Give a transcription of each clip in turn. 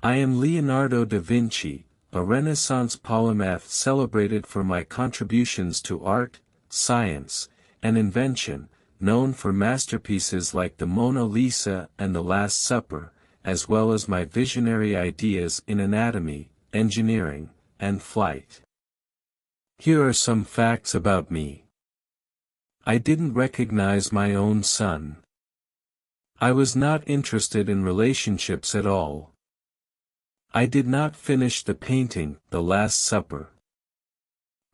I am Leonardo da Vinci, a Renaissance polymath celebrated for my contributions to art, science, and invention, known for masterpieces like the Mona Lisa and the Last Supper, as well as my visionary ideas in anatomy, engineering, and flight. Here are some facts about me. I didn't recognize my own son. I was not interested in relationships at all. I did not finish the painting, The Last Supper.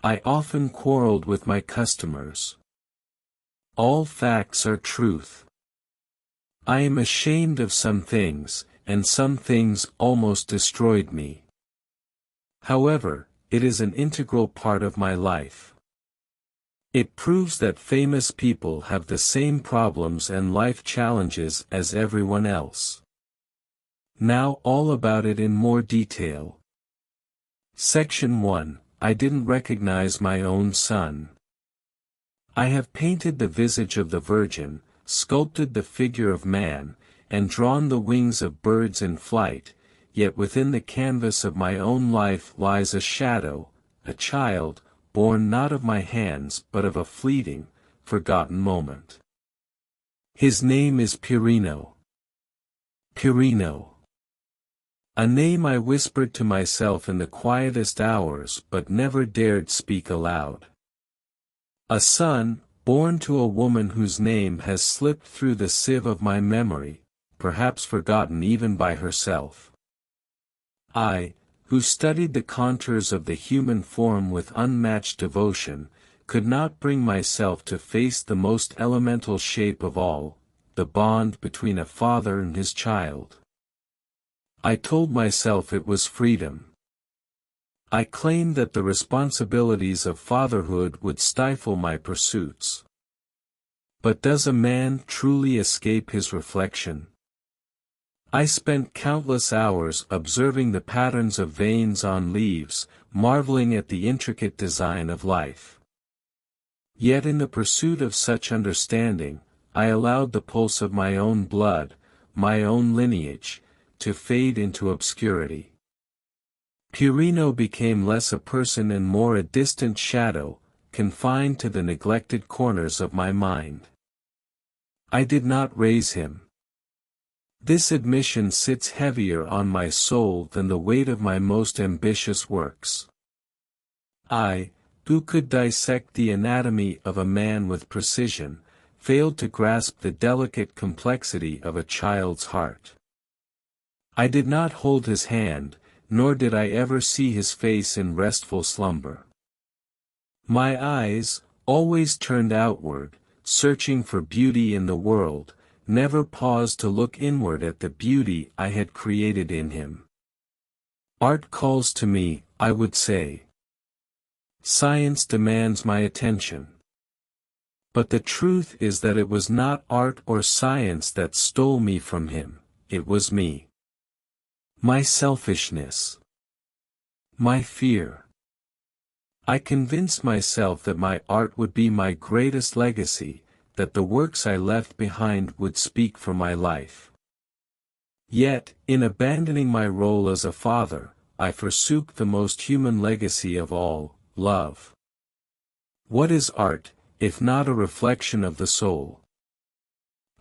I often quarreled with my customers. All facts are truth. I am ashamed of some things, and some things almost destroyed me. However, it is an integral part of my life. It proves that famous people have the same problems and life challenges as everyone else. Now all about it in more detail. Section 1. I didn't recognize my own son. I have painted the visage of the Virgin, sculpted the figure of man, and drawn the wings of birds in flight, yet within the canvas of my own life lies a shadow, a child, born not of my hands but of a fleeting, forgotten moment. His name is Pirino. Pirino. A name I whispered to myself in the quietest hours but never dared speak aloud. A son, born to a woman whose name has slipped through the sieve of my memory, perhaps forgotten even by herself. I, who studied the contours of the human form with unmatched devotion, could not bring myself to face the most elemental shape of all, the bond between a father and his child. I told myself it was freedom. I claimed that the responsibilities of fatherhood would stifle my pursuits. But does a man truly escape his reflection? I spent countless hours observing the patterns of veins on leaves, marveling at the intricate design of life. Yet in the pursuit of such understanding, I allowed the pulse of my own blood, my own lineage, to fade into obscurity. Pirino became less a person and more a distant shadow, confined to the neglected corners of my mind. I did not raise him. This admission sits heavier on my soul than the weight of my most ambitious works. I, who could dissect the anatomy of a man with precision, failed to grasp the delicate complexity of a child's heart. I did not hold his hand, nor did I ever see his face in restful slumber. My eyes, always turned outward, searching for beauty in the world, never paused to look inward at the beauty I had created in him. Art calls to me, I would say. Science demands my attention. But the truth is that it was not art or science that stole me from him, it was me. My selfishness. My fear. I convinced myself that my art would be my greatest legacy, that the works I left behind would speak for my life. Yet, in abandoning my role as a father, I forsook the most human legacy of all, love. What is art, if not a reflection of the soul?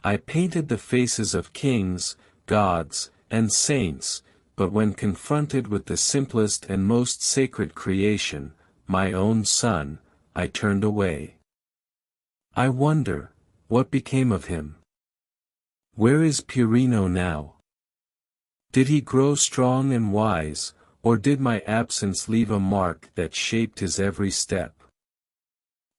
I painted the faces of kings, gods, and saints, but when confronted with the simplest and most sacred creation, my own son, I turned away. I wonder, what became of him? Where is Pirino now? Did he grow strong and wise, or did my absence leave a mark that shaped his every step?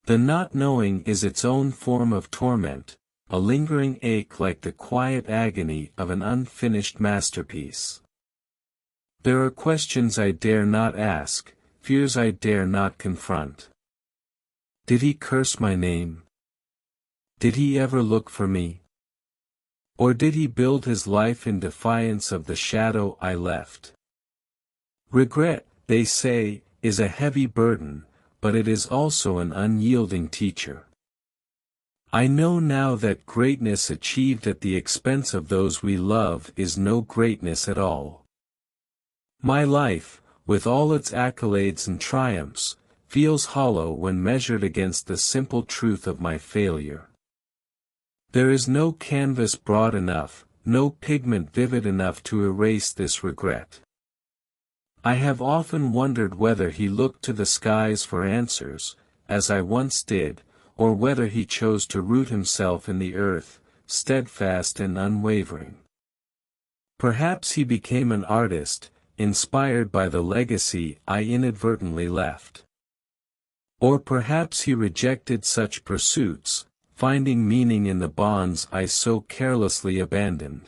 The not knowing is its own form of torment, a lingering ache like the quiet agony of an unfinished masterpiece. There are questions I dare not ask, fears I dare not confront. Did he curse my name? Did he ever look for me? Or did he build his life in defiance of the shadow I left? Regret, they say, is a heavy burden, but it is also an unyielding teacher. I know now that greatness achieved at the expense of those we love is no greatness at all. My life, with all its accolades and triumphs, feels hollow when measured against the simple truth of my failure. There is no canvas broad enough, no pigment vivid enough to erase this regret. I have often wondered whether he looked to the skies for answers, as I once did, or whether he chose to root himself in the earth, steadfast and unwavering. Perhaps he became an artist, inspired by the legacy I inadvertently left. Or perhaps he rejected such pursuits, finding meaning in the bonds I so carelessly abandoned.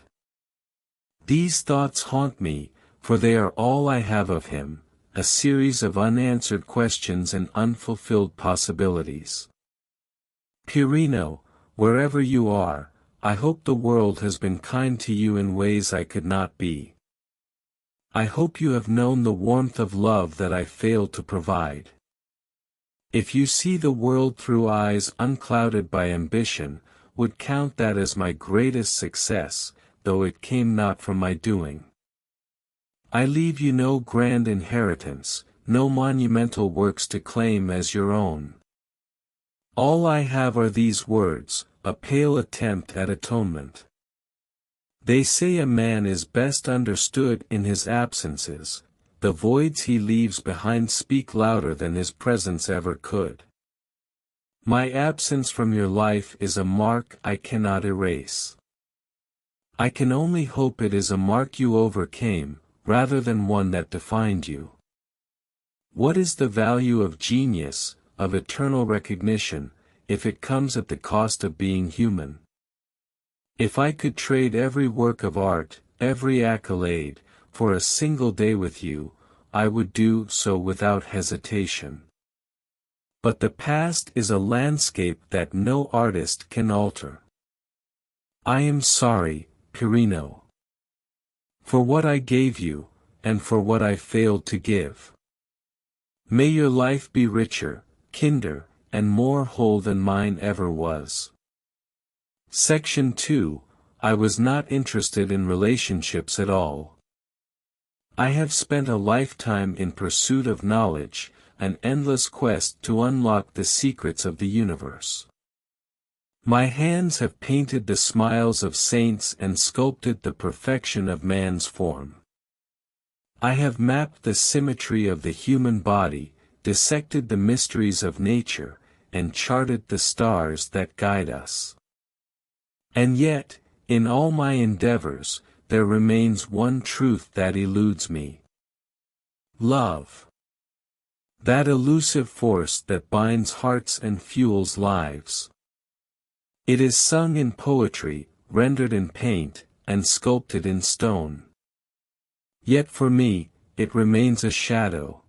These thoughts haunt me, for they are all I have of him, a series of unanswered questions and unfulfilled possibilities. Pirino, wherever you are, I hope the world has been kind to you in ways I could not be. I hope you have known the warmth of love that I failed to provide. If you see the world through eyes unclouded by ambition, would count that as my greatest success, though it came not from my doing. I leave you no grand inheritance, no monumental works to claim as your own. All I have are these words, a pale attempt at atonement. They say a man is best understood in his absences. The voids he leaves behind speak louder than his presence ever could. My absence from your life is a mark I cannot erase. I can only hope it is a mark you overcame, rather than one that defined you. What is the value of genius, of eternal recognition, if it comes at the cost of being human? If I could trade every work of art, every accolade, for a single day with you, I would do so without hesitation. But the past is a landscape that no artist can alter. I am sorry, Pirino, for what I gave you, and for what I failed to give. May your life be richer, kinder, and more whole than mine ever was. Section 2. I was not interested in relationships at all. I have spent a lifetime in pursuit of knowledge, an endless quest to unlock the secrets of the universe. My hands have painted the smiles of saints and sculpted the perfection of man's form. I have mapped the symmetry of the human body, dissected the mysteries of nature, and charted the stars that guide us. And yet, in all my endeavors, there remains one truth that eludes me. Love. That elusive force that binds hearts and fuels lives. It is sung in poetry, rendered in paint, and sculpted in stone. Yet for me, it remains a shadow.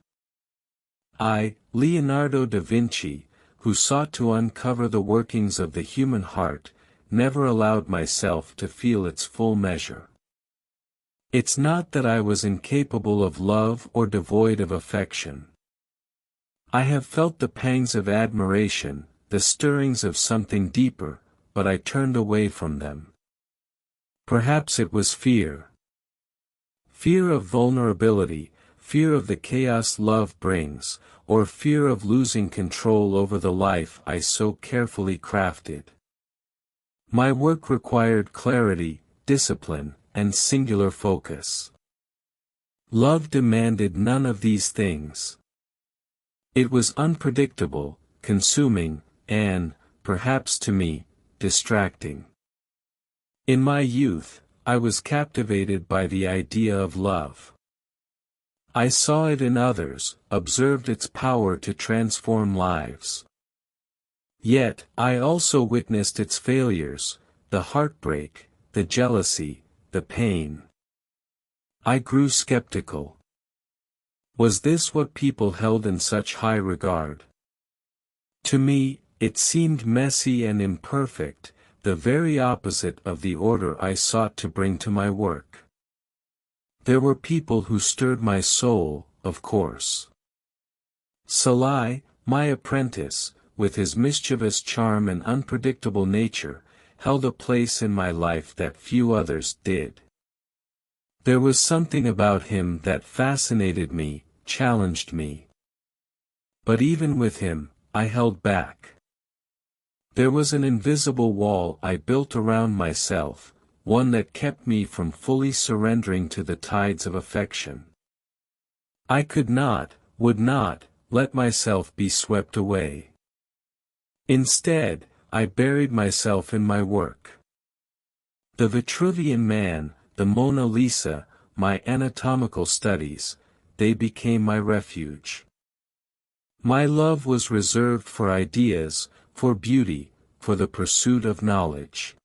I, Leonardo da Vinci, who sought to uncover the workings of the human heart, never allowed myself to feel its full measure. It's not that I was incapable of love or devoid of affection. I have felt the pangs of admiration, the stirrings of something deeper, but I turned away from them. Perhaps it was fear. Fear of vulnerability, fear of the chaos love brings, or fear of losing control over the life I so carefully crafted. My work required clarity, discipline, and singular focus. Love demanded none of these things. It was unpredictable, consuming, and, perhaps to me, distracting. In my youth, I was captivated by the idea of love. I saw it in others, observed its power to transform lives. Yet, I also witnessed its failures, the heartbreak, the jealousy, the pain. I grew skeptical. Was this what people held in such high regard? To me, it seemed messy and imperfect, the very opposite of the order I sought to bring to my work. There were people who stirred my soul, of course. Salai, my apprentice, with his mischievous charm and unpredictable nature, held a place in my life that few others did. There was something about him that fascinated me, challenged me. But even with him, I held back. There was an invisible wall I built around myself, one that kept me from fully surrendering to the tides of affection. I could not, would not, let myself be swept away. Instead, I buried myself in my work. The Vitruvian Man, the Mona Lisa, my anatomical studies, they became my refuge. My love was reserved for ideas, for beauty, for the pursuit of knowledge.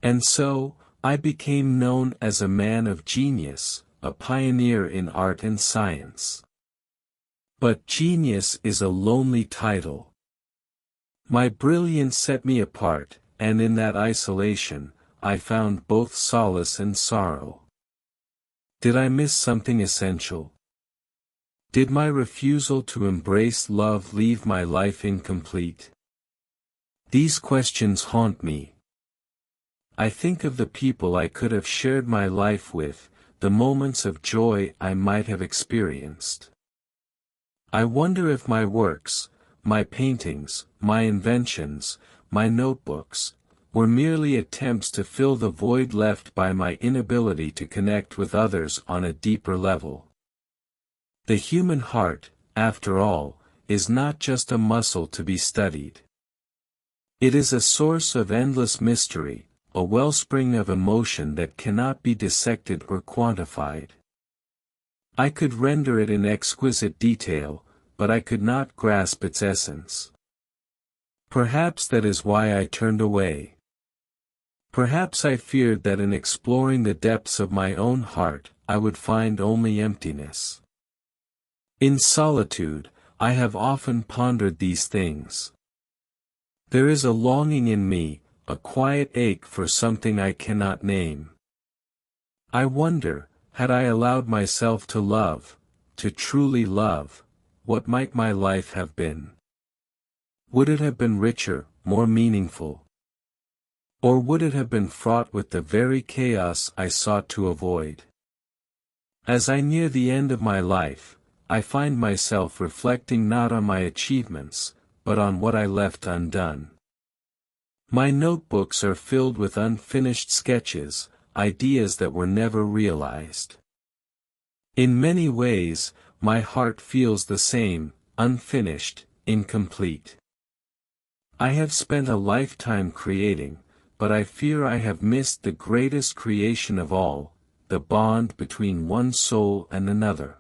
And so, I became known as a man of genius, a pioneer in art and science. But genius is a lonely title. My brilliance set me apart, and in that isolation, I found both solace and sorrow. Did I miss something essential? Did my refusal to embrace love leave my life incomplete? These questions haunt me. I think of the people I could have shared my life with, the moments of joy I might have experienced. I wonder if my works, my paintings, my inventions, my notebooks, were merely attempts to fill the void left by my inability to connect with others on a deeper level. The human heart, after all, is not just a muscle to be studied. It is a source of endless mystery, a wellspring of emotion that cannot be dissected or quantified. I could render it in exquisite detail, but I could not grasp its essence. Perhaps that is why I turned away. Perhaps I feared that in exploring the depths of my own heart, I would find only emptiness. In solitude, I have often pondered these things. There is a longing in me, a quiet ache for something I cannot name. I wonder, had I allowed myself to love, to truly love, what might my life have been? Would it have been richer, more meaningful? Or would it have been fraught with the very chaos I sought to avoid? As I near the end of my life, I find myself reflecting not on my achievements, but on what I left undone. My notebooks are filled with unfinished sketches, ideas that were never realized. In many ways, my heart feels the same, unfinished, incomplete. I have spent a lifetime creating, but I fear I have missed the greatest creation of all, the bond between one soul and another.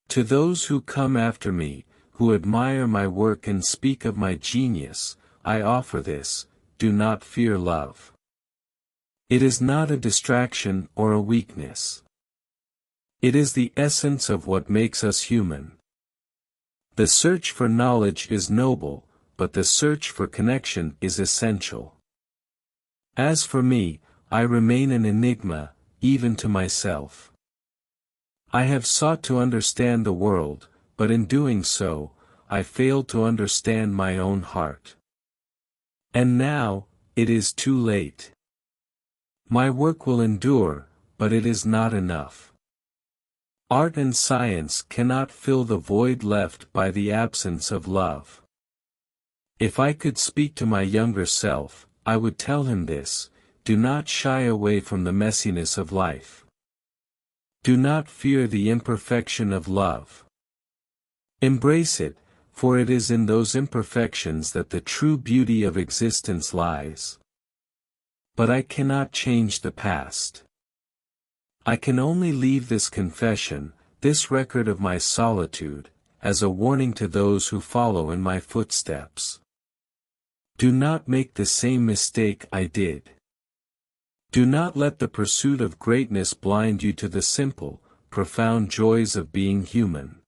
To those who come after me, who admire my work and speak of my genius, I offer this: do not fear love. It is not a distraction or a weakness. It is the essence of what makes us human. The search for knowledge is noble, but the search for connection is essential. As for me, I remain an enigma, even to myself. I have sought to understand the world, but in doing so, I failed to understand my own heart. And now, it is too late. My work will endure, but it is not enough. Art and science cannot fill the void left by the absence of love. If I could speak to my younger self, I would tell him this: do not shy away from the messiness of life. Do not fear the imperfection of love. Embrace it, for it is in those imperfections that the true beauty of existence lies. But I cannot change the past. I can only leave this confession, this record of my solitude, as a warning to those who follow in my footsteps. Do not make the same mistake I did. Do not let the pursuit of greatness blind you to the simple, profound joys of being human.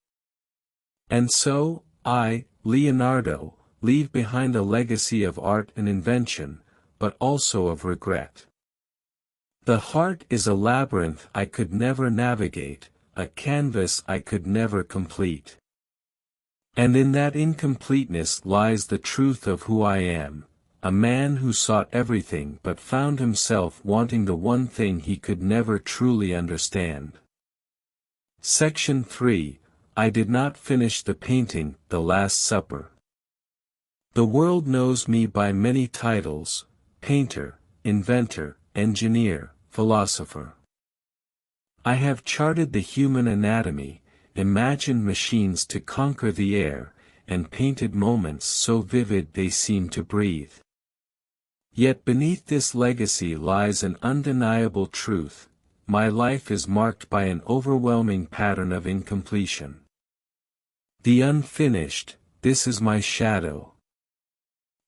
And so, I, Leonardo, leave behind a legacy of art and invention, but also of regret. The heart is a labyrinth I could never navigate, a canvas I could never complete. And in that incompleteness lies the truth of who I am, a man who sought everything but found himself wanting the one thing he could never truly understand. Section 3. I did not finish the painting, The Last Supper. The world knows me by many titles: painter, inventor, engineer, philosopher. I have charted the human anatomy, imagined machines to conquer the air, and painted moments so vivid they seem to breathe. Yet beneath this legacy lies an undeniable truth: my life is marked by an overwhelming pattern of incompletion. The unfinished, this is my shadow.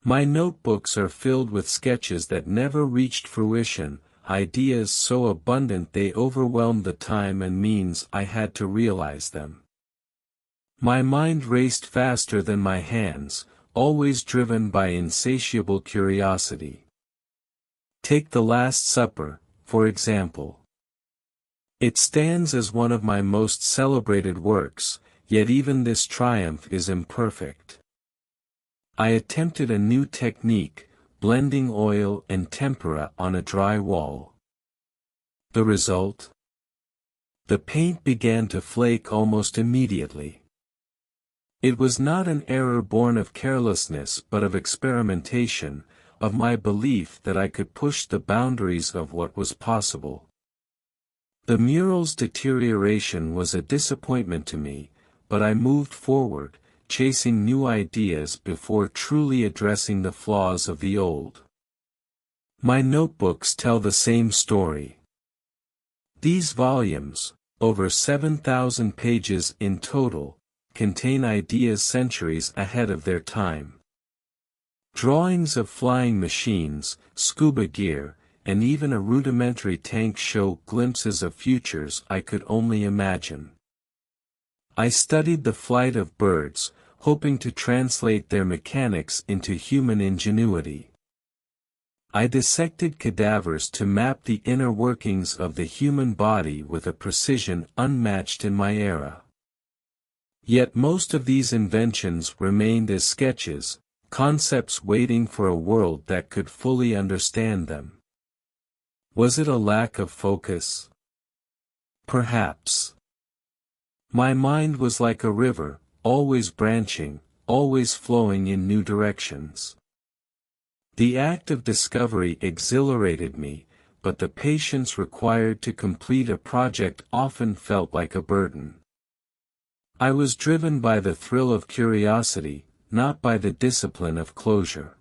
My notebooks are filled with sketches that never reached fruition, ideas so abundant they overwhelmed the time and means I had to realize them. My mind raced faster than my hands, always driven by insatiable curiosity. Take The Last Supper, for example. It stands as one of my most celebrated works, yet even this triumph is imperfect. I attempted a new technique, blending oil and tempera on a dry wall. The result? The paint began to flake almost immediately. It was not an error born of carelessness but of experimentation, of my belief that I could push the boundaries of what was possible. The mural's deterioration was a disappointment to me, but I moved forward, chasing new ideas before truly addressing the flaws of the old. My notebooks tell the same story. These volumes, over 7,000 pages in total, contain ideas centuries ahead of their time. Drawings of flying machines, scuba gear, and even a rudimentary tank show glimpses of futures I could only imagine. I studied the flight of birds, hoping to translate their mechanics into human ingenuity. I dissected cadavers to map the inner workings of the human body with a precision unmatched in my era. Yet most of these inventions remained as sketches, concepts waiting for a world that could fully understand them. Was it a lack of focus? Perhaps. My mind was like a river, always branching, always flowing in new directions. The act of discovery exhilarated me, but the patience required to complete a project often felt like a burden. I was driven by the thrill of curiosity, not by the discipline of closure.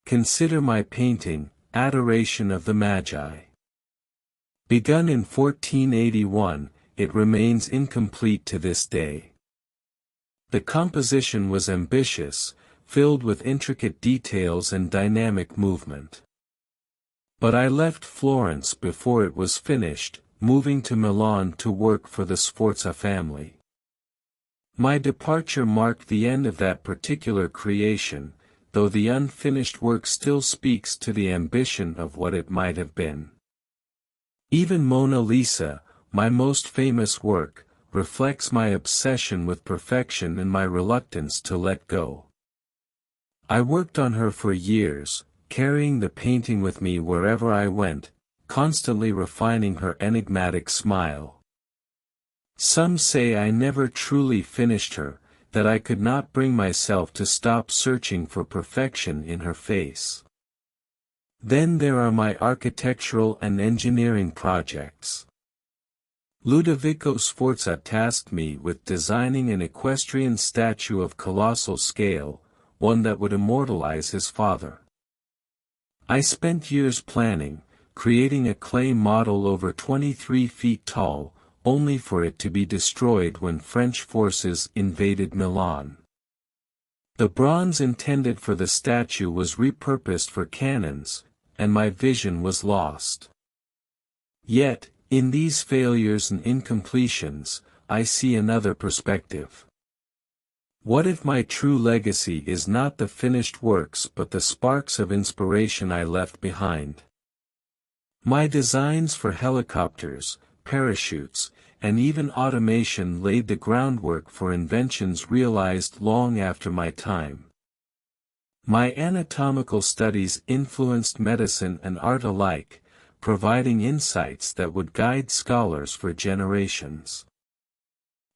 Consider my painting, Adoration of the Magi. Begun in 1481, it remains incomplete to this day. The composition was ambitious, filled with intricate details and dynamic movement. But I left Florence before it was finished, moving to Milan to work for the Sforza family. My departure marked the end of that particular creation, though the unfinished work still speaks to the ambition of what it might have been. Even Mona Lisa, my most famous work, reflects my obsession with perfection and my reluctance to let go. I worked on her for years, carrying the painting with me wherever I went, constantly refining her enigmatic smile. Some say I never truly finished her, that I could not bring myself to stop searching for perfection in her face. Then there are my architectural and engineering projects. Ludovico Sforza tasked me with designing an equestrian statue of colossal scale, one that would immortalize his father. I spent years planning, creating a clay model over 23 feet tall, only for it to be destroyed when French forces invaded Milan. The bronze intended for the statue was repurposed for cannons, and my vision was lost. Yet, in these failures and incompletions, I see another perspective. What if my true legacy is not the finished works but the sparks of inspiration I left behind? My designs for helicopters, parachutes, and even automation laid the groundwork for inventions realized long after my time. My anatomical studies influenced medicine and art alike, providing insights that would guide scholars for generations.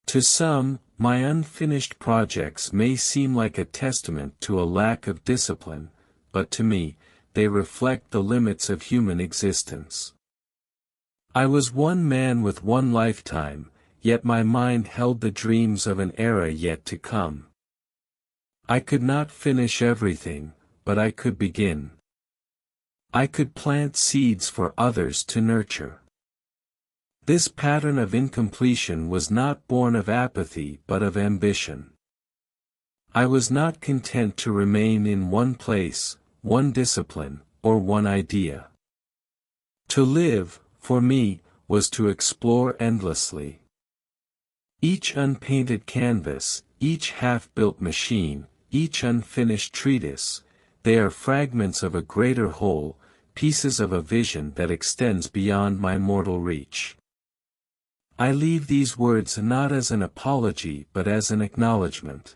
To some, my unfinished projects may seem like a testament to a lack of discipline, but to me, they reflect the limits of human existence. I was one man with one lifetime, yet my mind held the dreams of an era yet to come. I could not finish everything, but I could begin. I could plant seeds for others to nurture. This pattern of incompletion was not born of apathy but of ambition. I was not content to remain in one place, one discipline, or one idea. To live, for me, was to explore endlessly. Each unpainted canvas, each half-built machine, each unfinished treatise, they are fragments of a greater whole, pieces of a vision that extends beyond my mortal reach. I leave these words not as an apology but as an acknowledgement.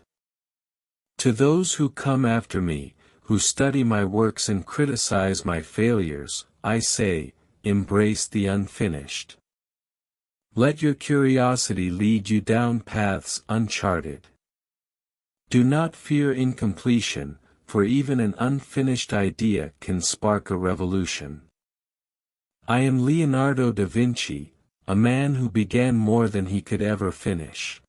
To those who come after me, who study my works and criticize my failures, I say, embrace the unfinished. Let your curiosity lead you down paths uncharted. Do not fear incompletion, for even an unfinished idea can spark a revolution. I am Leonardo da Vinci, a man who began more than he could ever finish.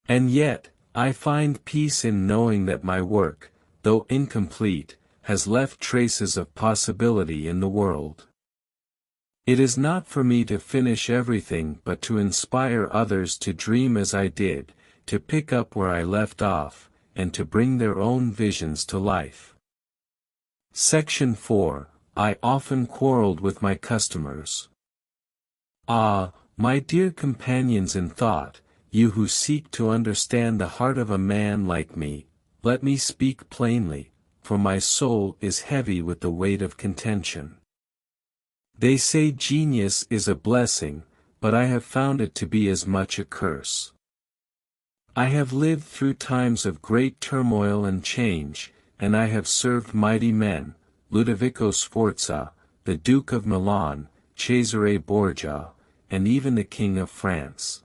And yet, I find peace in knowing that my work, though incomplete, has left traces of possibility in the world. It is not for me to finish everything but to inspire others to dream as I did, to pick up where I left off, and to bring their own visions to life. Section 4. I often quarreled with my customers. Ah, my dear companions in thought, you who seek to understand the heart of a man like me, let me speak plainly, for my soul is heavy with the weight of contention. They say genius is a blessing, but I have found it to be as much a curse. I have lived through times of great turmoil and change, and I have served mighty men, Ludovico Sforza, the Duke of Milan, Cesare Borgia, and even the King of France.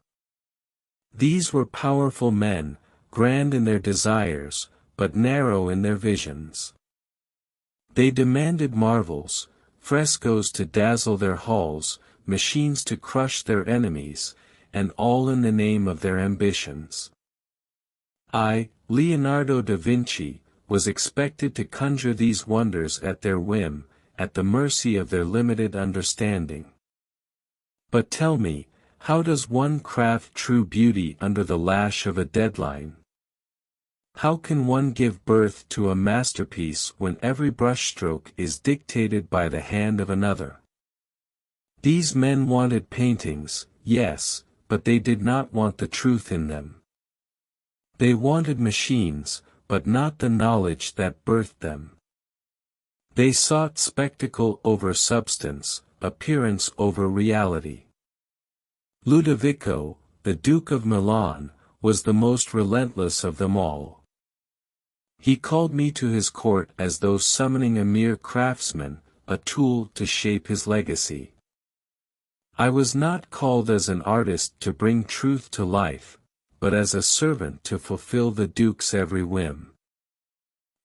These were powerful men, grand in their desires, but narrow in their visions. They demanded marvels, frescoes to dazzle their halls, machines to crush their enemies, and all in the name of their ambitions. I, Leonardo da Vinci, was expected to conjure these wonders at their whim, at the mercy of their limited understanding. But tell me, how does one craft true beauty under the lash of a deadline? How can one give birth to a masterpiece when every brushstroke is dictated by the hand of another? These men wanted paintings, yes, but they did not want the truth in them. They wanted machines, but not the knowledge that birthed them. They sought spectacle over substance, appearance over reality. Ludovico, the Duke of Milan, was the most relentless of them all. He called me to his court as though summoning a mere craftsman, a tool to shape his legacy. I was not called as an artist to bring truth to life, but as a servant to fulfill the Duke's every whim.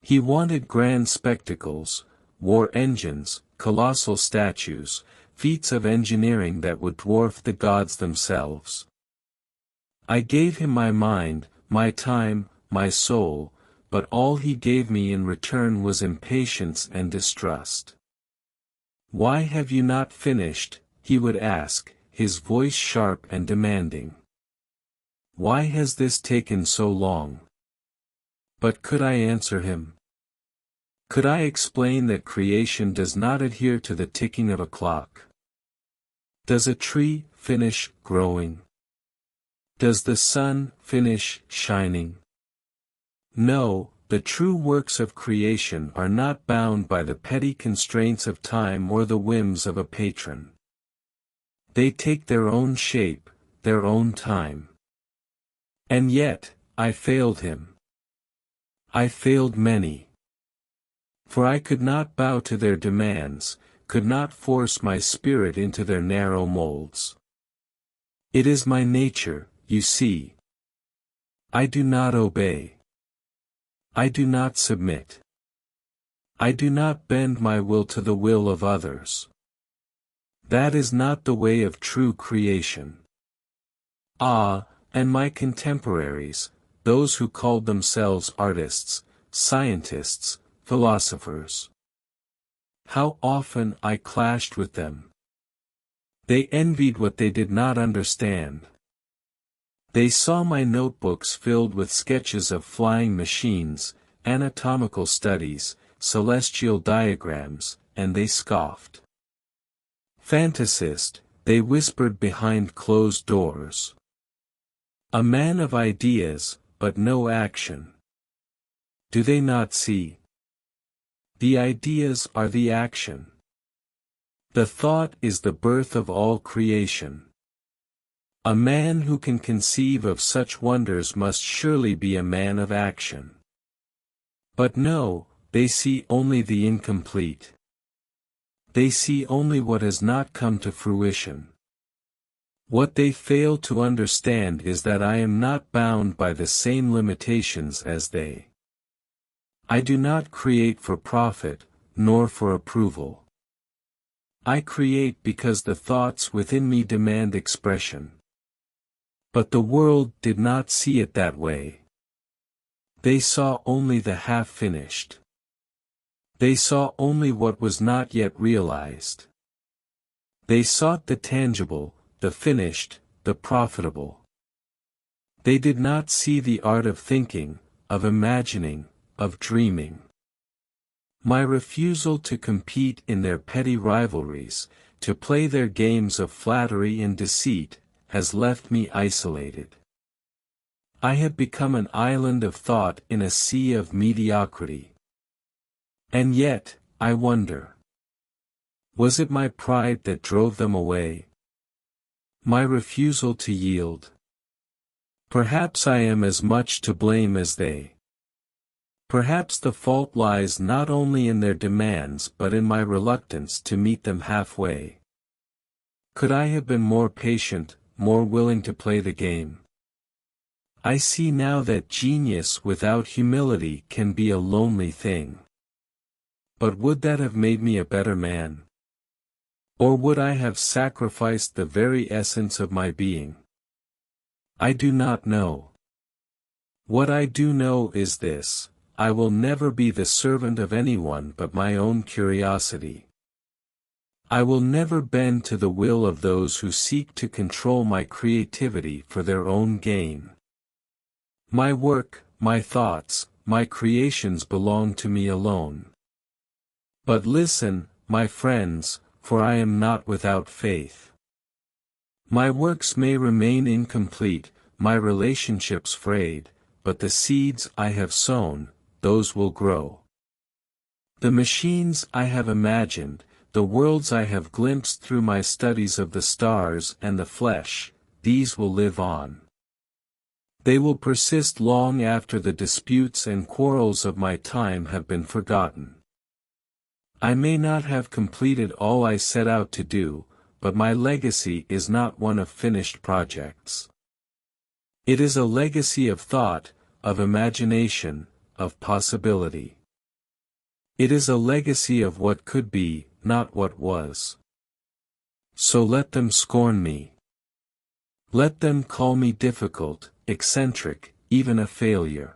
He wanted grand spectacles, war engines, colossal statues, feats of engineering that would dwarf the gods themselves. I gave him my mind, my time, my soul, but all he gave me in return was impatience and distrust. "Why have you not finished?" he would ask, his voice sharp and demanding. "Why has this taken so long?" But could I answer him? Could I explain that creation does not adhere to the ticking of a clock? Does a tree finish growing? Does the sun finish shining? No, the true works of creation are not bound by the petty constraints of time or the whims of a patron. They take their own shape, their own time. And yet, I failed him. I failed many. For I could not bow to their demands, could not force my spirit into their narrow molds. It is my nature, you see. I do not obey. I do not submit. I do not bend my will to the will of others. That is not the way of true creation. Ah, and my contemporaries, those who called themselves artists, scientists, philosophers. How often I clashed with them. They envied what they did not understand. They saw my notebooks filled with sketches of flying machines, anatomical studies, celestial diagrams, and they scoffed. Fantasist, they whispered behind closed doors. A man of ideas, but no action. Do they not see? The ideas are the action. The thought is the birth of all creation. A man who can conceive of such wonders must surely be a man of action. But no, they see only the incomplete. They see only what has not come to fruition. What they fail to understand is that I am not bound by the same limitations as they. I do not create for profit, nor for approval. I create because the thoughts within me demand expression. But the world did not see it that way. They saw only the half-finished. They saw only what was not yet realized. They sought the tangible, the finished, the profitable. They did not see the art of thinking, of imagining, of dreaming. My refusal to compete in their petty rivalries, to play their games of flattery and deceit, has left me isolated. I have become an island of thought in a sea of mediocrity. And yet, I wonder. Was it my pride that drove them away? My refusal to yield? Perhaps I am as much to blame as they. Perhaps the fault lies not only in their demands but in my reluctance to meet them halfway. Could I have been more patient, more willing to play the game? I see now that genius without humility can be a lonely thing. But would that have made me a better man? Or would I have sacrificed the very essence of my being? I do not know. What I do know is this: I will never be the servant of anyone but my own curiosity. I will never bend to the will of those who seek to control my creativity for their own gain. My work, my thoughts, my creations belong to me alone. But listen, my friends, for I am not without faith. My works may remain incomplete, my relationships frayed, but the seeds I have sown, those will grow. The machines I have imagined, the worlds I have glimpsed through my studies of the stars and the flesh, these will live on. They will persist long after the disputes and quarrels of my time have been forgotten. I may not have completed all I set out to do, but my legacy is not one of finished projects. It is a legacy of thought, of imagination, of possibility. It is a legacy of what could be, not what was. So let them scorn me. Let them call me difficult, eccentric, even a failure.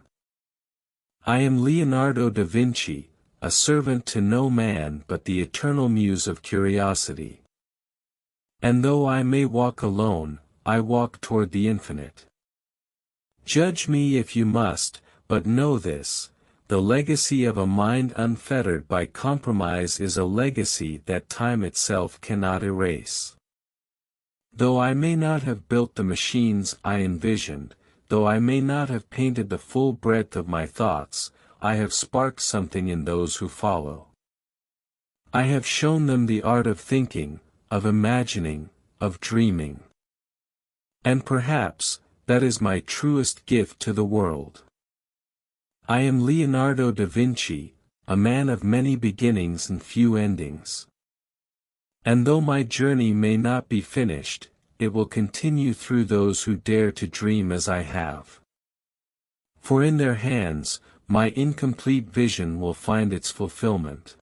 I am Leonardo da Vinci, a servant to no man but the eternal muse of curiosity. And though I may walk alone, I walk toward the infinite. Judge me if you must, but know this: the legacy of a mind unfettered by compromise is a legacy that time itself cannot erase. Though I may not have built the machines I envisioned, though I may not have painted the full breadth of my thoughts, I have sparked something in those who follow. I have shown them the art of thinking, of imagining, of dreaming. And perhaps, that is my truest gift to the world. I am Leonardo da Vinci, a man of many beginnings and few endings. And though my journey may not be finished, it will continue through those who dare to dream as I have. For in their hands, my incomplete vision will find its fulfillment.